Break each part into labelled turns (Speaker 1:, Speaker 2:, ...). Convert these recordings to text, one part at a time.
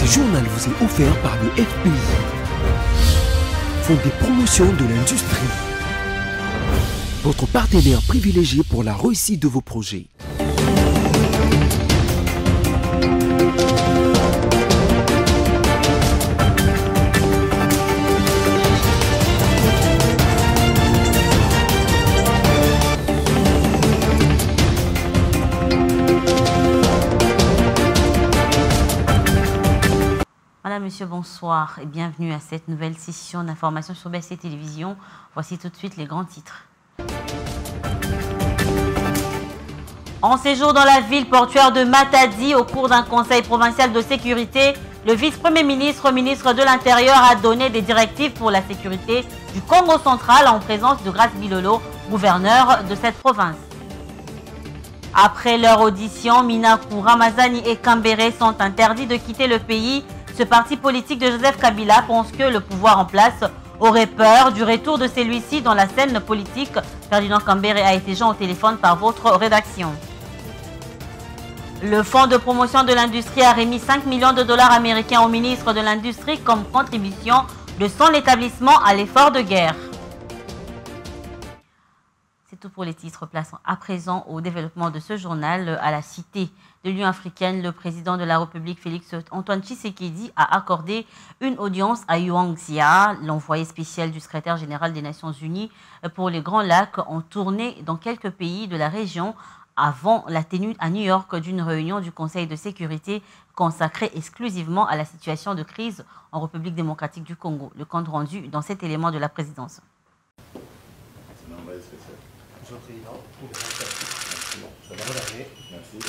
Speaker 1: Ce journal vous est offert par le FPI, Fonds des promotions de l'industrie, votre partenaire privilégié pour la réussite de vos projets.
Speaker 2: Madame, Monsieur, bonsoir et bienvenue à cette nouvelle session d'information sur BSC Télévision. Voici tout de suite les grands titres. En séjour dans la ville portuaire de Matadi, au cours d'un conseil provincial de sécurité, le vice-premier ministre, ministre de l'Intérieur, a donné des directives pour la sécurité du Congo central en présence de Grace Bilolo, gouverneur de cette province. Après leur audition, Minakou, Ramazani et Kambere sont interdits de quitter le pays. Ce parti politique de Joseph Kabila pense que le pouvoir en place aurait peur du retour de celui-ci dans la scène politique. Ferdinand Kambere a été joint au téléphone par votre rédaction. Le Fonds de promotion de l'industrie a remis 5 millions de dollars américains au ministre de l'Industrie comme contribution de son établissement à l'effort de guerre. C'est tout pour les titres. Place à présent au développement de ce journal. À la Cité de l'Union africaine, le président de la République, Félix Antoine Tshisekedi, a accordé une audience à Yuan Xia, l'envoyé spécial du secrétaire général des Nations Unies pour les Grands Lacs, en tournée dans quelques pays de la région avant la tenue à New York d'une réunion du Conseil de sécurité consacrée exclusivement à la situation de crise en République démocratique du Congo. Le compte rendu dans cet élément de la présidence.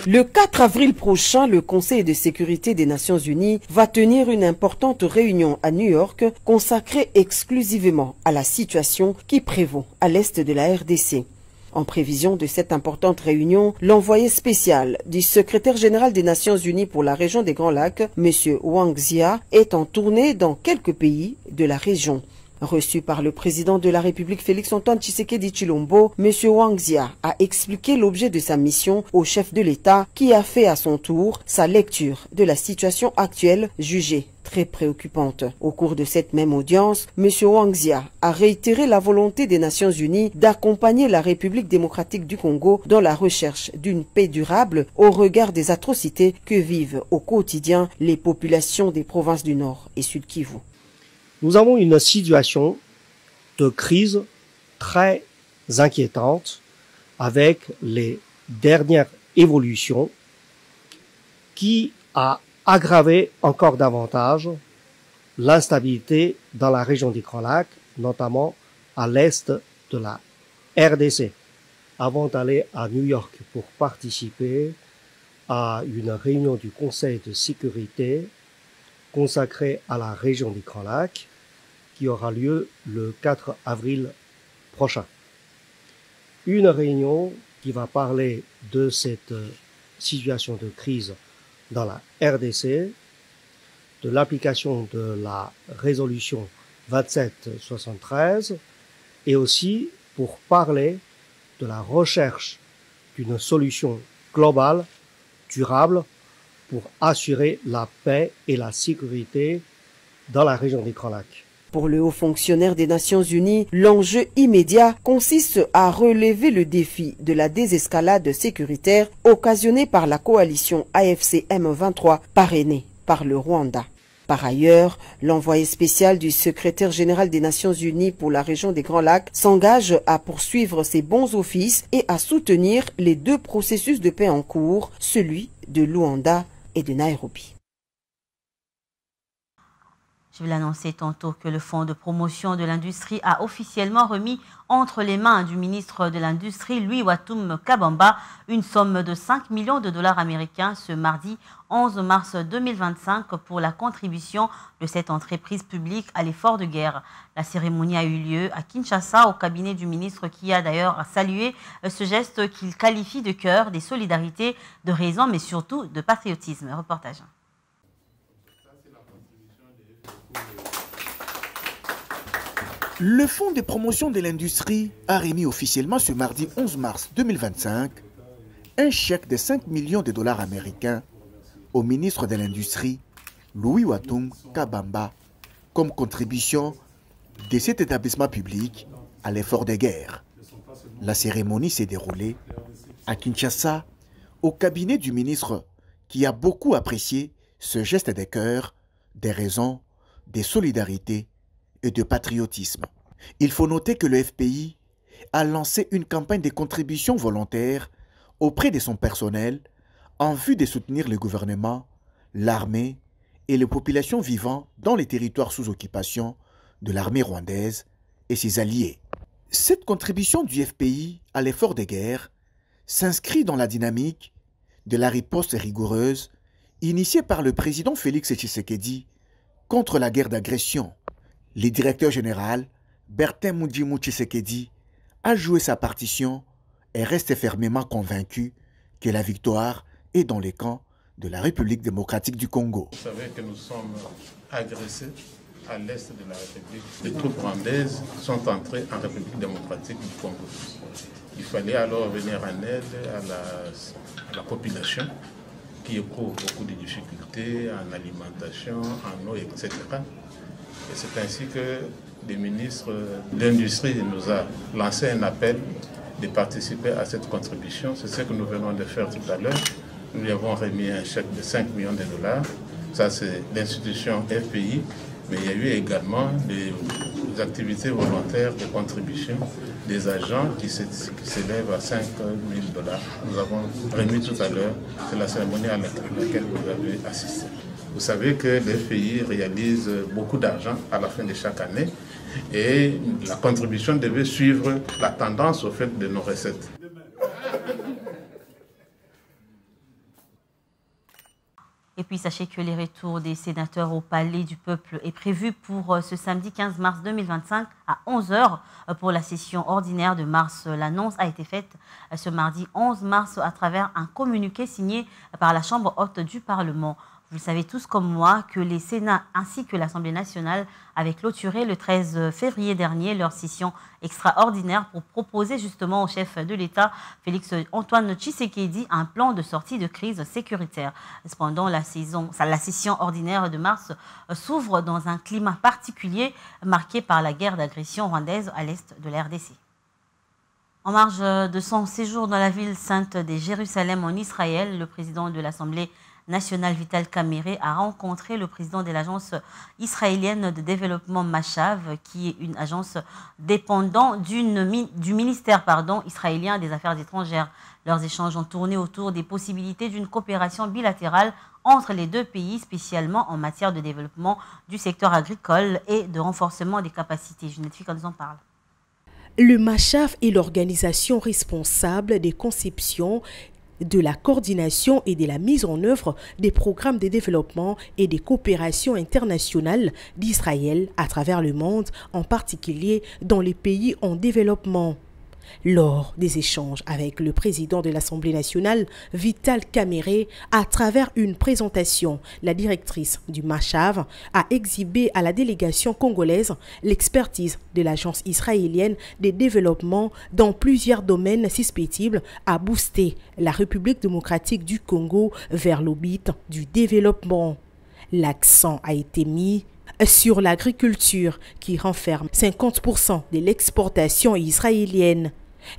Speaker 3: Le 4 avril prochain, le Conseil de sécurité des Nations Unies va tenir une importante réunion à New York consacrée exclusivement à la situation qui prévaut à l'est de la RDC. En prévision de cette importante réunion, l'envoyé spécial du secrétaire général des Nations Unies pour la région des Grands Lacs, M. Wang Xia, est en tournée dans quelques pays de la région. Reçu par le président de la République Félix Antoine Tshisekedi Tshilombo, M. Wang Xia a expliqué l'objet de sa mission au chef de l'État qui a fait à son tour sa lecture de la situation actuelle jugée très préoccupante. Au cours de cette même audience, M. Wang Xia a réitéré la volonté des Nations Unies d'accompagner la République démocratique du Congo dans la recherche d'une paix durable au regard des atrocités que vivent au quotidien les populations des provinces du Nord et Sud Kivu.
Speaker 4: Nous avons une situation de crise très inquiétante avec les dernières évolutions qui a aggravé encore davantage l'instabilité dans la région des Grands Lacs, notamment à l'est de la RDC. Avant d'aller à New York pour participer à une réunion du Conseil de sécurité consacrée à la région des Grands Lacs, qui aura lieu le 4 avril prochain. Une réunion qui va parler de cette situation de crise dans la RDC, de l'application de la résolution 2773 et aussi pour parler de la recherche d'une solution globale, durable, pour assurer la paix et la sécurité dans la région des Grands Lacs.
Speaker 3: Pour le haut fonctionnaire des Nations Unies, l'enjeu immédiat consiste à relever le défi de la désescalade sécuritaire occasionnée par la coalition AFC M23 parrainée par le Rwanda. Par ailleurs, l'envoyé spécial du secrétaire général des Nations Unies pour la région des Grands Lacs s'engage à poursuivre ses bons offices et à soutenir les deux processus de paix en cours, celui de Luanda et de Nairobi.
Speaker 2: Je vais l'annoncer tantôt que le Fonds de promotion de l'industrie a officiellement remis entre les mains du ministre de l'Industrie, Louis Watum Kabamba, une somme de 5 millions de dollars américains ce mardi 11 mars 2025 pour la contribution de cette entreprise publique à l'effort de guerre. La cérémonie a eu lieu à Kinshasa au cabinet du ministre qui a d'ailleurs salué ce geste qu'il qualifie de cœur des solidarités, de raison mais surtout de patriotisme. Reportage.
Speaker 5: Le Fonds de promotion de l'industrie a remis officiellement ce mardi 11 mars 2025 un chèque de 5 millions de dollars américains au ministre de l'Industrie Louis Watum Kabamba comme contribution de cet établissement public à l'effort de guerre. La cérémonie s'est déroulée à Kinshasa, au cabinet du ministre qui a beaucoup apprécié ce geste de cœur, des raisons, de solidarité et de patriotisme. Il faut noter que le FPI a lancé une campagne de contribution volontaire auprès de son personnel en vue de soutenir le gouvernement, l'armée et les populations vivant dans les territoires sous occupation de l'armée rwandaise et ses alliés. Cette contribution du FPI à l'effort de guerre s'inscrit dans la dynamique de la riposte rigoureuse initiée par le président Félix Tshisekedi contre la guerre d'agression. Le directeur général, Bertin Mudjimou Tshisekedi, a joué sa partition et reste fermement convaincu que la victoire est dans les camps de la République démocratique du Congo.
Speaker 6: Vous savez que nous sommes agressés à l'est de la République. Les troupes rwandaises sont entrées en République démocratique du Congo. Il fallait alors venir en aide à la population qui éprouve beaucoup de difficultés en alimentation, en eau, etc. Et c'est ainsi que le ministre de l'Industrie nous a lancé un appel de participer à cette contribution. C'est ce que nous venons de faire tout à l'heure. Nous lui avons remis un chèque de 5 millions de dollars. Ça, c'est l'institution FPI. Mais il y a eu également des activités volontaires de contribution des agents qui s'élèvent à 5 000 dollars. Nous avons remis tout à l'heure, c'est la cérémonie à laquelle vous avez assisté. Vous savez que les FPI réalisent beaucoup d'argent à la fin de chaque année et la contribution devait suivre la tendance au fait de nos recettes.
Speaker 2: Et puis sachez que les retours des sénateurs au Palais du Peuple est prévu pour ce samedi 15 mars 2025 à 11 h pour la session ordinaire de mars. L'annonce a été faite ce mardi 11 mars à travers un communiqué signé par la Chambre haute du Parlement. Vous le savez tous comme moi que les Sénats ainsi que l'Assemblée nationale avaient clôturé le 13 février dernier leur session extraordinaire pour proposer justement au chef de l'État, Félix Antoine Tshisekedi, un plan de sortie de crise sécuritaire. Cependant, la session ordinaire de mars s'ouvre dans un climat particulier marqué par la guerre d'agression rwandaise à l'est de la RDC. En marge de son séjour dans la ville sainte de Jérusalem en Israël, le président de l'Assemblée national Vital Kamerhe a rencontré le président de l'agence israélienne de développement Machav, qui est une agence dépendant du ministère israélien des Affaires étrangères. Leurs échanges ont tourné autour des possibilités d'une coopération bilatérale entre les deux pays, spécialement en matière de développement du secteur agricole et de renforcement des capacités. Juliette Fika nous en parle.
Speaker 7: Le Machav est l'organisation responsable des conceptions, de la coordination et de la mise en œuvre des programmes de développement et des coopérations internationales d'Israël à travers le monde, en particulier dans les pays en développement. Lors des échanges avec le président de l'Assemblée nationale, Vital Kamerhe, à travers une présentation, la directrice du Machav a exhibé à la délégation congolaise l'expertise de l'agence israélienne de développement dans plusieurs domaines susceptibles à booster la République démocratique du Congo vers l'orbite du développement. L'accent a été mis sur l'agriculture qui renferme 50% de l'exportation israélienne.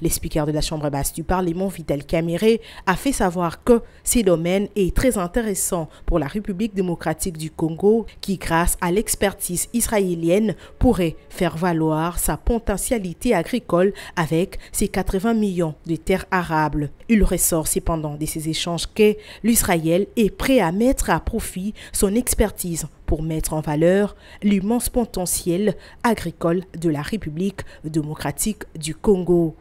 Speaker 7: Le speaker de la Chambre basse du Parlement, Vital Kamerhe, a fait savoir que ces domaines est très intéressant pour la République démocratique du Congo qui, grâce à l'expertise israélienne, pourrait faire valoir sa potentialité agricole avec ses 80 millions de terres arables. Il ressort cependant de ces échanges que l'Israël est prêt à mettre à profit son expertise pour mettre en valeur l'immense potentiel agricole de la République démocratique du Congo.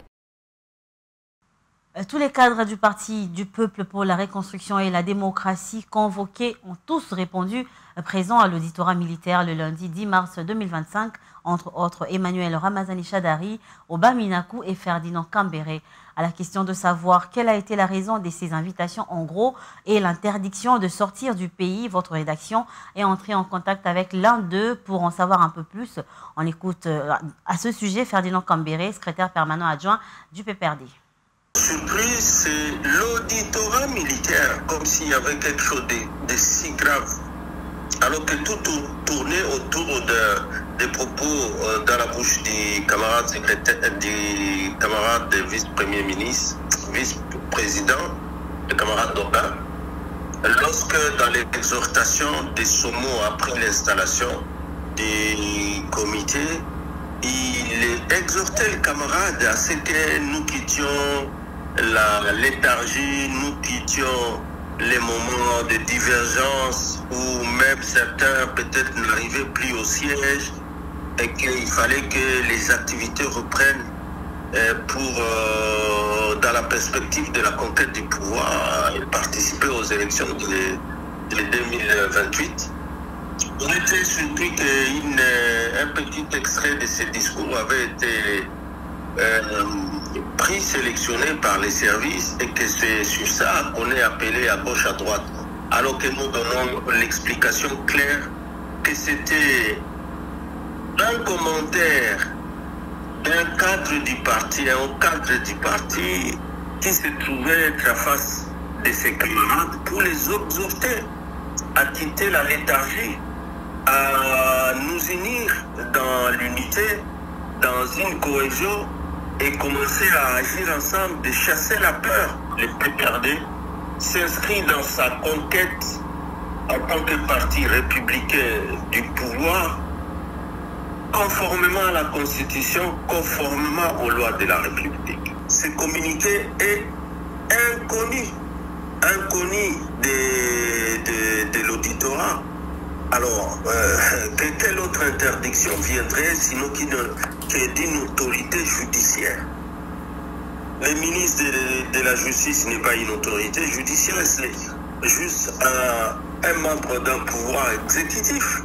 Speaker 2: Tous les cadres du Parti du Peuple pour la Reconstruction et la Démocratie convoqués ont tous répondu présents à l'auditorat militaire le lundi 10 mars 2025, entre autres Emmanuel Ramazani Chadari, Oba Minakou et Ferdinand Kambere. À la question de savoir quelle a été la raison de ces invitations en gros et l'interdiction de sortir du pays, votre rédaction est entrée en contact avec l'un d'eux pour en savoir un peu plus. On écoute à ce sujet Ferdinand Kambere, secrétaire permanent adjoint du PPRD.
Speaker 8: Surprise, c'est l'auditorat militaire, comme s'il y avait quelque chose de si grave. alors que tout tournait autour des propos dans la bouche du camarade secrétaire, du camarade vice-premier ministre, vice-président, le camarade Doka, lorsque dans l'exhortation des SOMO après l'installation du comité, il exhortait le camarade à ce que nous quittions la léthargie, nous quittions les moments de divergence où même certains peut-être n'arrivaient plus au siège et qu'il fallait que les activités reprennent pour, dans la perspective de la conquête du pouvoir, participer aux élections de 2028. On était surpris qu'un petit extrait de ce discours avait été sélectionné par les services et que c'est sur ça qu'on est appelé à gauche à droite. Alors que nous donnons l'explication claire que c'était un commentaire d'un cadre du parti, un cadre du parti qui se trouvait être à face de ses camarades pour les exhorter à quitter la léthargie, à nous unir dans l'unité, dans une cohésion et commencer à agir ensemble, de chasser la peur. Le PPRD s'inscrit dans sa conquête en tant que parti républicain du pouvoir, conformément à la Constitution, conformément aux lois de la République. Ce communiqué est inconnu de l'auditorat. Alors, quelle autre interdiction viendrait sinon que d'une autorité judiciaire? Le ministre de la Justice n'est pas une autorité judiciaire, c'est juste un membre d'un pouvoir exécutif.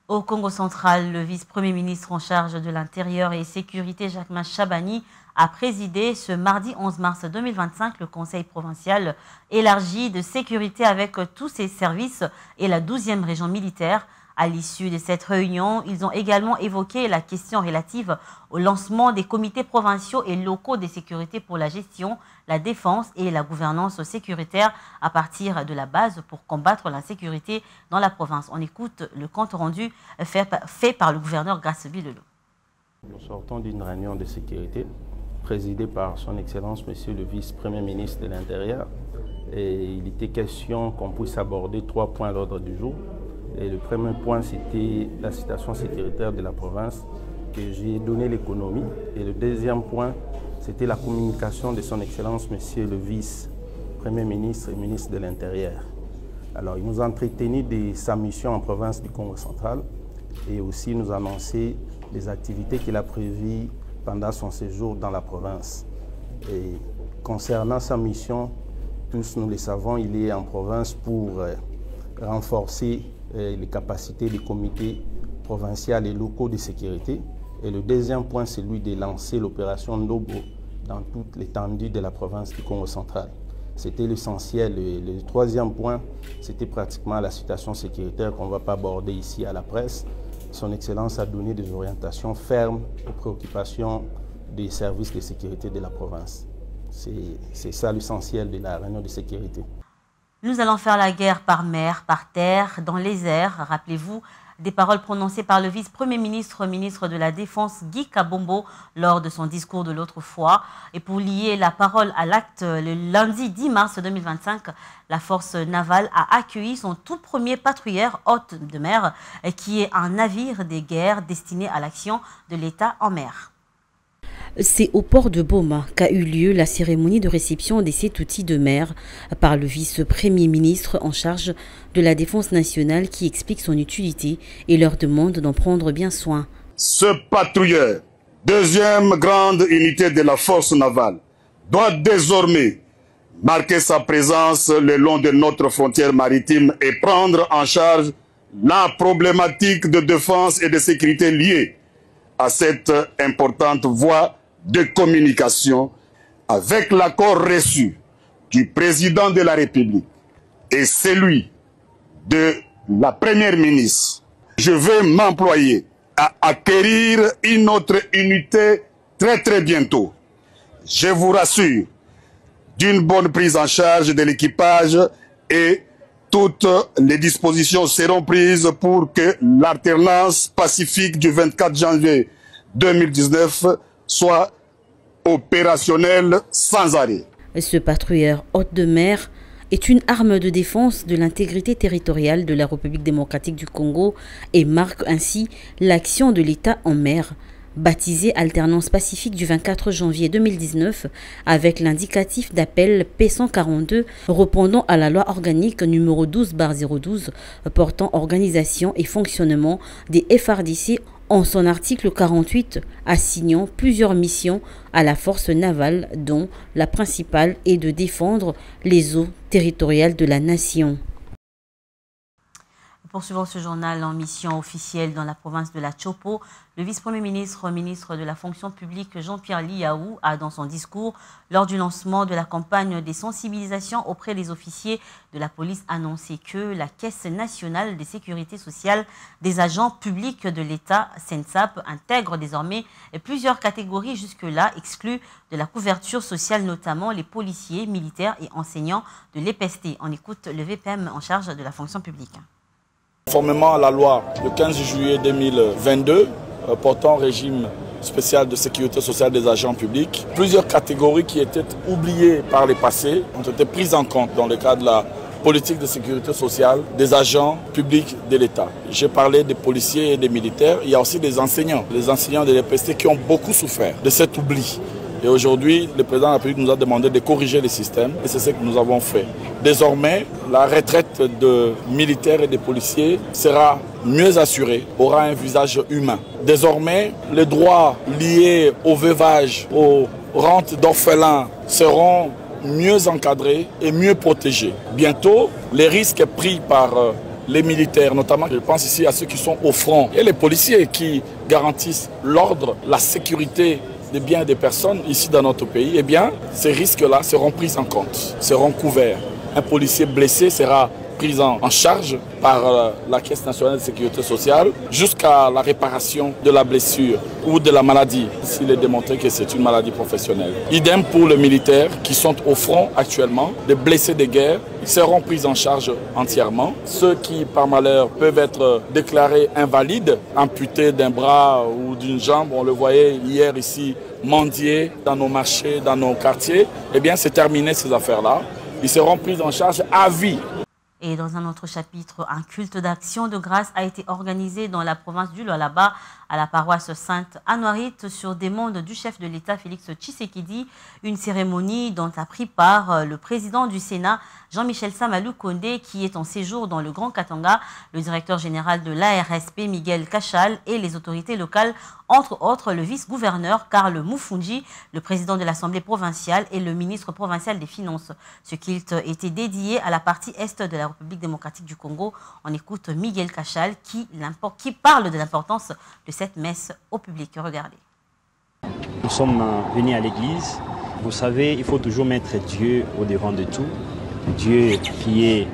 Speaker 2: Au Congo central, le vice-premier ministre en charge de l'Intérieur et Sécurité, Jacquemain Chabani, a présidé ce mardi 11 mars 2025 le Conseil provincial élargi de sécurité avec tous ses services et la 12e région militaire. À l'issue de cette réunion, ils ont également évoqué la question relative au lancement des comités provinciaux et locaux de sécurité pour la gestion, la défense et la gouvernance sécuritaire à partir de la base pour combattre l'insécurité dans la province. On écoute le compte rendu fait par le gouverneur Grace-Bilelo.
Speaker 9: Nous sortons d'une réunion de sécurité présidée par son Excellence Monsieur le Vice-Premier ministre de l'Intérieur. Et il était question qu'on puisse aborder 3 points à l'ordre du jour. Et le premier point, c'était la situation sécuritaire de la province, que j'ai donné l'économie. Et le deuxième point, c'était la communication de son Excellence Monsieur le Vice-Premier ministre et ministre de l'Intérieur. Alors, il nous a entretenu de sa mission en province du Congo central et aussi nous a annoncé les activités qu'il a prévues pendant son séjour dans la province. Et concernant sa mission, tous nous le savons, il est en province pour renforcer les capacités des comités provinciaux et locaux de sécurité. Et le deuxième point, c'est celui de lancer l'opération Ndobo dans toute l'étendue de la province du Congo central. C'était l'essentiel. Le troisième point, c'était pratiquement la situation sécuritaire qu'on ne va pas aborder ici à la presse. Son Excellence a donné des orientations fermes aux préoccupations des services de sécurité de la province. C'est ça l'essentiel de la réunion de sécurité.
Speaker 2: Nous allons faire la guerre par mer, par terre, dans les airs. Rappelez-vous des paroles prononcées par le vice-premier ministre, ministre de la Défense, Guy Kabombo, lors de son discours de l'autre fois. Et pour lier la parole à l'acte, le lundi 10 mars 2025, la force navale a accueilli son tout premier patrouilleur hôte de mer, qui est un navire de guerre destiné à l'action de l'État en mer.
Speaker 10: C'est au port de Boma qu'a eu lieu la cérémonie de réception de cet outil de mer par le vice-premier ministre en charge de la Défense nationale qui explique son utilité et leur demande d'en prendre bien soin.
Speaker 11: Ce patrouilleur, deuxième grande unité de la force navale, doit désormais marquer sa présence le long de notre frontière maritime et prendre en charge la problématique de défense et de sécurité liée à cette importante voie de communication avec l'accord reçu du président de la République et celui de la première ministre. Je vais m'employer à acquérir une autre unité très bientôt. Je vous rassure d'une bonne prise en charge de l'équipage et Toutes les dispositions seront prises pour que l'alternance pacifique du 24 janvier 2019 soit opérationnelle sans arrêt.
Speaker 10: Ce patrouilleur hôte de mer est une arme de défense de l'intégrité territoriale de la République démocratique du Congo et marque ainsi l'action de l'État en mer. Baptisé Alternance pacifique du 24 janvier 2019 avec l'indicatif d'appel P142 répondant à la loi organique numéro 12/012 portant organisation et fonctionnement des FARDC en son article 48 assignant plusieurs missions à la force navale dont la principale est de défendre les eaux territoriales de la nation.
Speaker 2: Poursuivons ce journal en mission officielle dans la province de la Chopo. Le vice-premier ministre, ministre de la fonction publique Jean-Pierre Liaou a dans son discours lors du lancement de la campagne des sensibilisations auprès des officiers de la police annoncé que la Caisse nationale de sécurité sociale des agents publics de l'État, SENSAP, intègre désormais plusieurs catégories jusque-là exclues de la couverture sociale, notamment les policiers, militaires et enseignants de l'EPST. On écoute le VPM en charge de la fonction publique.
Speaker 12: Conformément à la loi du 15 juillet 2022 portant régime spécial de sécurité sociale des agents publics, plusieurs catégories qui étaient oubliées par les passés ont été prises en compte dans le cadre de la politique de sécurité sociale des agents publics de l'État. J'ai parlé des policiers et des militaires, il y a aussi des enseignants de l'EPST qui ont beaucoup souffert de cet oubli. Et aujourd'hui, le président de la République nous a demandé de corriger les systèmes et c'est ce que nous avons fait. Désormais, la retraite de militaires et de policiers sera mieux assurée, aura un visage humain. Désormais, les droits liés au veuvage, aux rentes d'orphelins seront mieux encadrés et mieux protégés. Bientôt, les risques pris par les militaires, notamment, je pense ici à ceux qui sont au front, et les policiers qui garantissent l'ordre, la sécurité des biens et des personnes ici dans notre pays, eh bien, ces risques-là seront pris en compte, seront couverts. Un policier blessé sera pris en charge par la Caisse nationale de sécurité sociale jusqu'à la réparation de la blessure ou de la maladie, s'il est démontré que c'est une maladie professionnelle. Idem pour les militaires qui sont au front actuellement, les blessés de guerre, ils seront pris en charge entièrement. Ceux qui, par malheur, peuvent être déclarés invalides, amputés d'un bras ou d'une jambe, on le voyait hier ici, mendier dans nos marchés, dans nos quartiers, eh bien c'est terminé ces affaires-là. Ils seront pris en charge à vie.
Speaker 2: Et dans un autre chapitre, un culte d'action de grâce a été organisé dans la province du Lualaba à la paroisse Sainte-Anouarite sur demande du chef de l'État Félix Tshisekedi. Une cérémonie dont a pris part le président du Sénat Jean-Michel Samalou Kondé qui est en séjour dans le Grand Katanga, le directeur général de l'ARSP Miguel Cachal et les autorités locales, entre autres le vice-gouverneur Karl Moufoundji, le président de l'Assemblée provinciale et le ministre provincial des Finances. Ce culte était dédié à la partie est de la République démocratique du Congo. On écoute Miguel Cachal qui parle de l'importance de cette messe au public. Regardez.
Speaker 13: Nous sommes venus à l'église. Vous savez, il faut toujours mettre Dieu au devant de tout. Dieu qui est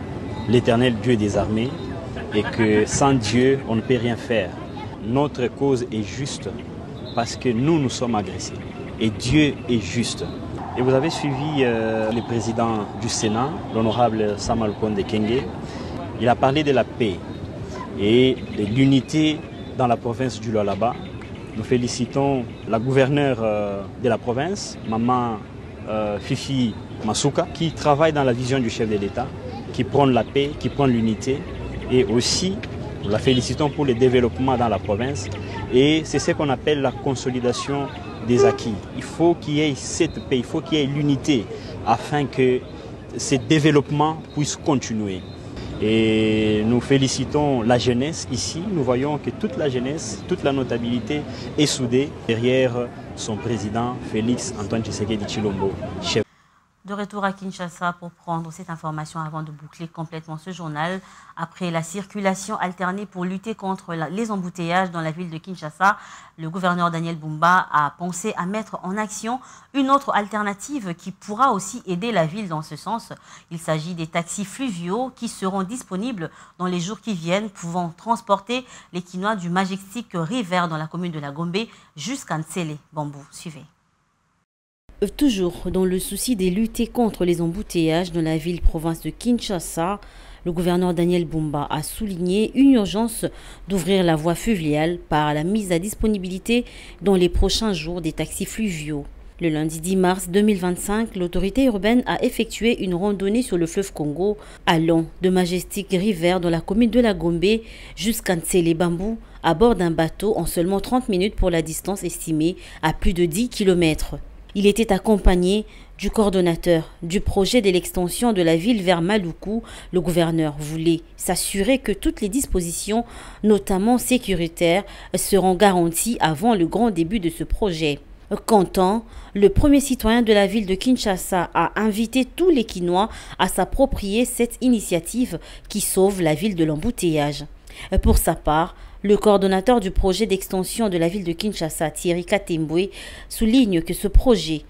Speaker 13: l'éternel Dieu des armées et que sans Dieu, on ne peut rien faire. Notre cause est juste parce que nous sommes agressés et Dieu est juste. Et vous avez suivi le président du Sénat, l'honorable Samalou Kondé Kenge. Il a parlé de la paix et de l'unité dans la province du Lualaba. Nous félicitons la gouverneure de la province, Maman Fifi Masuka, qui travaille dans la vision du chef de l'État, qui prône la paix, qui prône l'unité. Et aussi, nous la félicitons pour le développement dans la province. Et c'est ce qu'on appelle la consolidation des acquis. Il faut qu'il y ait cette paix, il faut qu'il y ait l'unité afin que ce développement puisse continuer. Et nous félicitons la jeunesse ici. Nous voyons que toute la jeunesse, toute la notabilité est soudée derrière son président Félix Antoine Tshisekedi Tshilombo, chef.
Speaker 2: De retour à Kinshasa pour prendre cette information avant de boucler complètement ce journal. Après la circulation alternée pour lutter contre les embouteillages dans la ville de Kinshasa, le gouverneur Daniel Bumba a pensé à mettre en action une autre alternative qui pourra aussi aider la ville dans ce sens. Il s'agit des taxis fluviaux qui seront disponibles dans les jours qui viennent, pouvant transporter les Kinois du Majestic River dans la commune de la Gombe jusqu'à Ntsele. Bambou, suivez.
Speaker 10: Toujours dans le souci de lutter contre les embouteillages dans la ville-province de Kinshasa, Le gouverneur Daniel Bumba a souligné une urgence d'ouvrir la voie fluviale par la mise à disponibilité dans les prochains jours des taxis fluviaux. Le lundi 10 mars 2025, l'autorité urbaine a effectué une randonnée sur le fleuve Congo allant de Majestic River dans la commune de la Gombe jusqu'à Ntsele Bambou à bord d'un bateau en seulement 30 minutes pour la distance estimée à plus de 10 km. Il était accompagné du coordonnateur du projet de l'extension de la ville vers Maluku. Le gouverneur voulait s'assurer que toutes les dispositions, notamment sécuritaires, seront garanties avant le grand début de ce projet. Content, le premier citoyen de la ville de Kinshasa a invité tous les Kinois à s'approprier cette initiative qui sauve la ville de l'embouteillage. Pour sa part, le coordonnateur du projet d'extension de la ville de Kinshasa, Thierry Katembwe, souligne que ce projet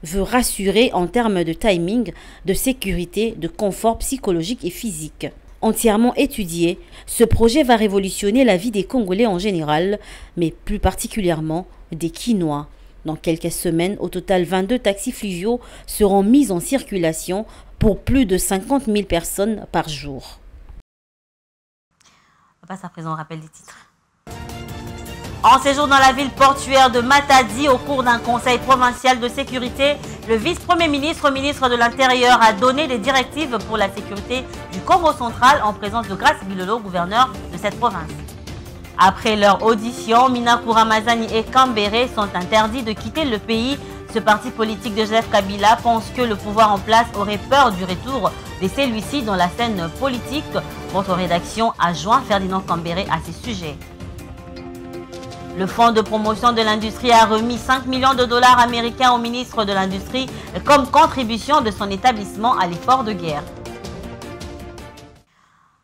Speaker 10: veut rassurer en termes de timing, de sécurité, de confort psychologique et physique. Entièrement étudié, ce projet va révolutionner la vie des Congolais en général, mais plus particulièrement des Kinois. Dans quelques semaines, au total 22 taxis fluviaux seront mis en circulation pour plus de 50 000 personnes par jour.
Speaker 2: On passe à présent au rappel des titres. En séjour dans la ville portuaire de Matadi, au cours d'un conseil provincial de sécurité, le vice-premier ministre, ministre de l'Intérieur, a donné des directives pour la sécurité du Congo central en présence de Grace Bilolo, gouverneur de cette province. Après leur audition, Minakou Ramazani et Kambere sont interdits de quitter le pays. Ce parti politique de Joseph Kabila pense que le pouvoir en place aurait peur du retour de celui-ci dans la scène politique. Votre rédaction a joint Ferdinand Kambere à ces sujets. Le Fonds de promotion de l'industrie a remis 5 millions de dollars américains au ministre de l'Industrie comme contribution de son établissement à l'effort de guerre.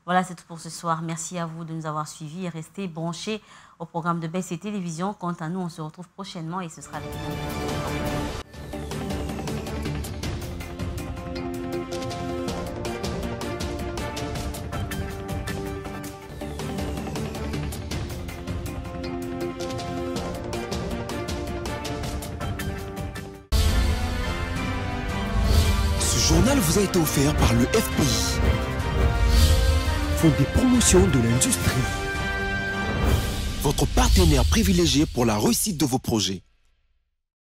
Speaker 2: Voilà, c'est tout pour ce soir. Merci à vous de nous avoir suivis et restez branchés au programme de BC Télévision. Quant à nous, on se retrouve prochainement et ce sera avec nous.
Speaker 1: Ce journal vous a été offert par le FPI. Fonds des promotions de l'industrie. Votre partenaire privilégié pour la réussite de vos projets.